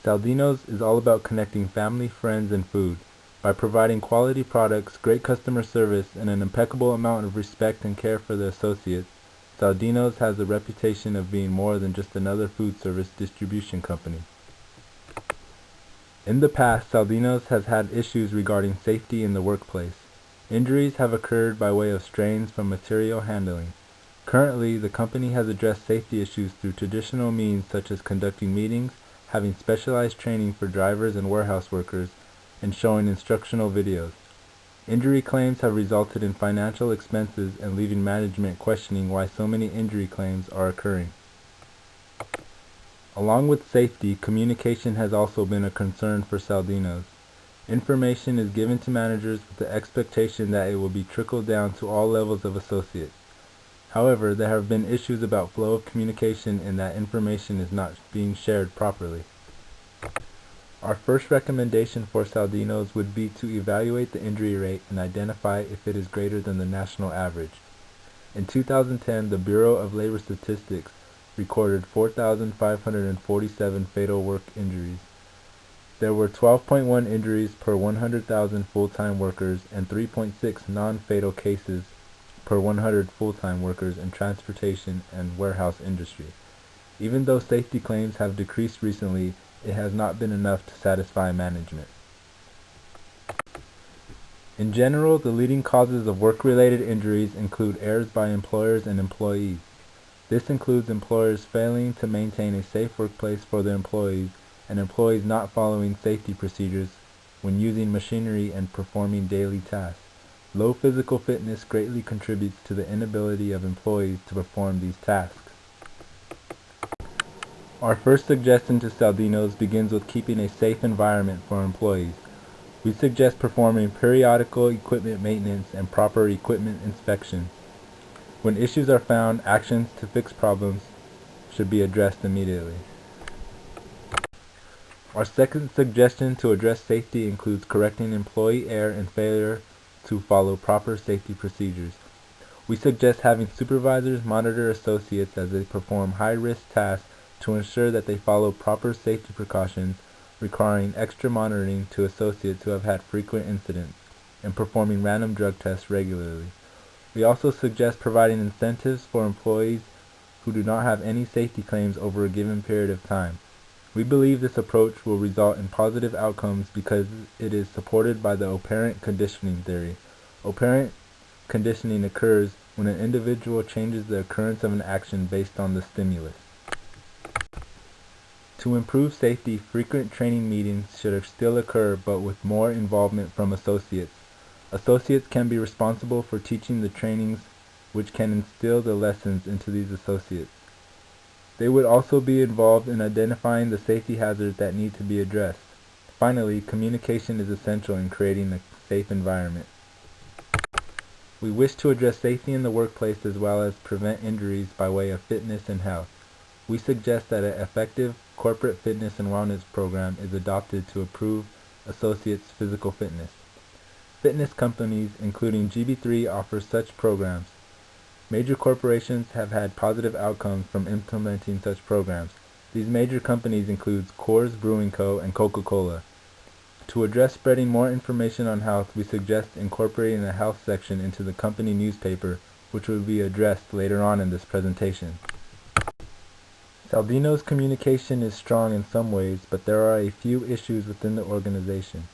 Saldinos is all about connecting family, friends, and food. By providing quality products, great customer service, and an impeccable amount of respect and care for the associates, Saldinos has a reputation of being more than just another food service distribution company. In the past, Saldinos has had issues regarding safety in the workplace. Injuries have occurred by way of strains from material handling. Currently, the company has addressed safety issues through traditional means such as conducting meetings, having specialized training for drivers and warehouse workers, and showing instructional videos. Injury claims have resulted in financial expenses and leaving management questioning why so many injury claims are occurring. Along with safety, communication has also been a concern for Saldinos. Information is given to managers with the expectation that it will be trickled down to all levels of associates. However, there have been issues about flow of communication and that information is not being shared properly. Our first recommendation for Saldinos would be to evaluate the injury rate and identify if it is greater than the national average. In 2010, the Bureau of Labor Statistics recorded 4,547 fatal work injuries. There were 12.1 injuries per 100,000 full-time workers and 3.6 non-fatal cases per 100 full-time workers in transportation and warehouse industry. Even though safety claims have decreased recently, it has not been enough to satisfy management. In general, the leading causes of work-related injuries include errors by employers and employees. This includes employers failing to maintain a safe workplace for their employees and employees not following safety procedures when using machinery and performing daily tasks. Low physical fitness greatly contributes to the inability of employees to perform these tasks. Our first suggestion to Saldinos begins with keeping a safe environment for employees. We suggest performing periodical equipment maintenance and proper equipment inspection. When issues are found, actions to fix problems should be addressed immediately. Our second suggestion to address safety includes correcting employee error and failure to follow proper safety procedures. We suggest having supervisors monitor associates as they perform high-risk tasks to ensure that they follow proper safety precautions, requiring extra monitoring to associates who have had frequent incidents, and performing random drug tests regularly. We also suggest providing incentives for employees who do not have any safety claims over a given period of time. We believe this approach will result in positive outcomes because it is supported by the operant conditioning theory. Operant conditioning occurs when an individual changes the occurrence of an action based on the stimulus. To improve safety, frequent training meetings should still occur but with more involvement from associates. Associates can be responsible for teaching the trainings which can instill the lessons into these associates. They would also be involved in identifying the safety hazards that need to be addressed. Finally, communication is essential in creating a safe environment. We wish to address safety in the workplace as well as prevent injuries by way of fitness and health. We suggest that an effective corporate fitness and wellness program is adopted to improve associates' physical fitness. Fitness companies, including GB3, offer such programs. Major corporations have had positive outcomes from implementing such programs. These major companies include Coors Brewing Co. and Coca-Cola. To address spreading more information on health, we suggest incorporating a health section into the company newspaper, which will be addressed later on in this presentation. Saldinos' communication is strong in some ways, but there are a few issues within the organization.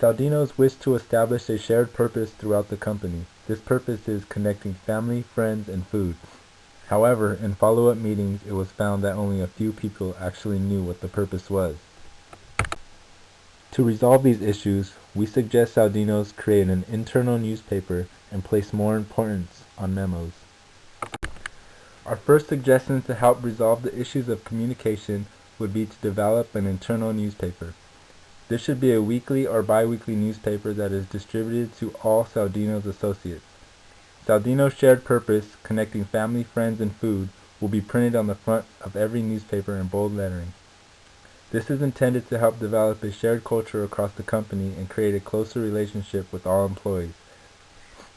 Saldinos wish to establish a shared purpose throughout the company. This purpose is connecting family, friends, and food. However, in follow-up meetings, it was found that only a few people actually knew what the purpose was. To resolve these issues, we suggest Saldinos create an internal newspaper and place more importance on memos. Our first suggestion to help resolve the issues of communication would be to develop an internal newspaper. This should be a weekly or bi-weekly newspaper that is distributed to all Saldinos associates. Saldinos' shared purpose, connecting family, friends, and food, will be printed on the front of every newspaper in bold lettering. This is intended to help develop a shared culture across the company and create a closer relationship with all employees.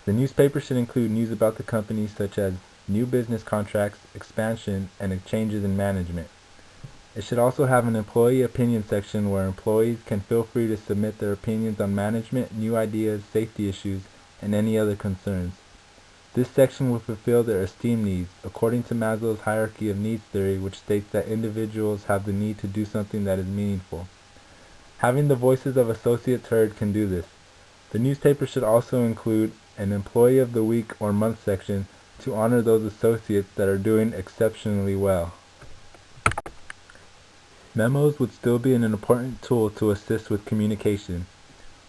The newspaper should include news about the company such as new business contracts, expansion, and changes in management. It should also have an employee opinion section where employees can feel free to submit their opinions on management, new ideas, safety issues, and any other concerns. This section will fulfill their esteem needs, according to Maslow's hierarchy of needs theory, which states that individuals have the need to do something that is meaningful. Having the voices of associates heard can do this. The newspaper should also include an Employee of the Week or Month section to honor those associates that are doing exceptionally well. Memos would still be an important tool to assist with communication.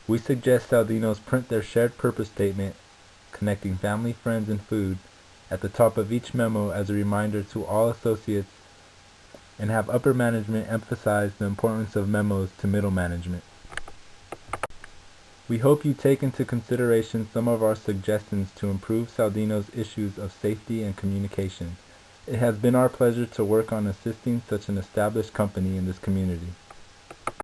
We suggest Saldinos print their shared purpose statement, connecting family, friends, and food, at the top of each memo as a reminder to all associates, and have upper management emphasize the importance of memos to middle management. We hope you take into consideration some of our suggestions to improve Saldinos' issues of safety and communication. It has been our pleasure to work on assisting such an established company in this community.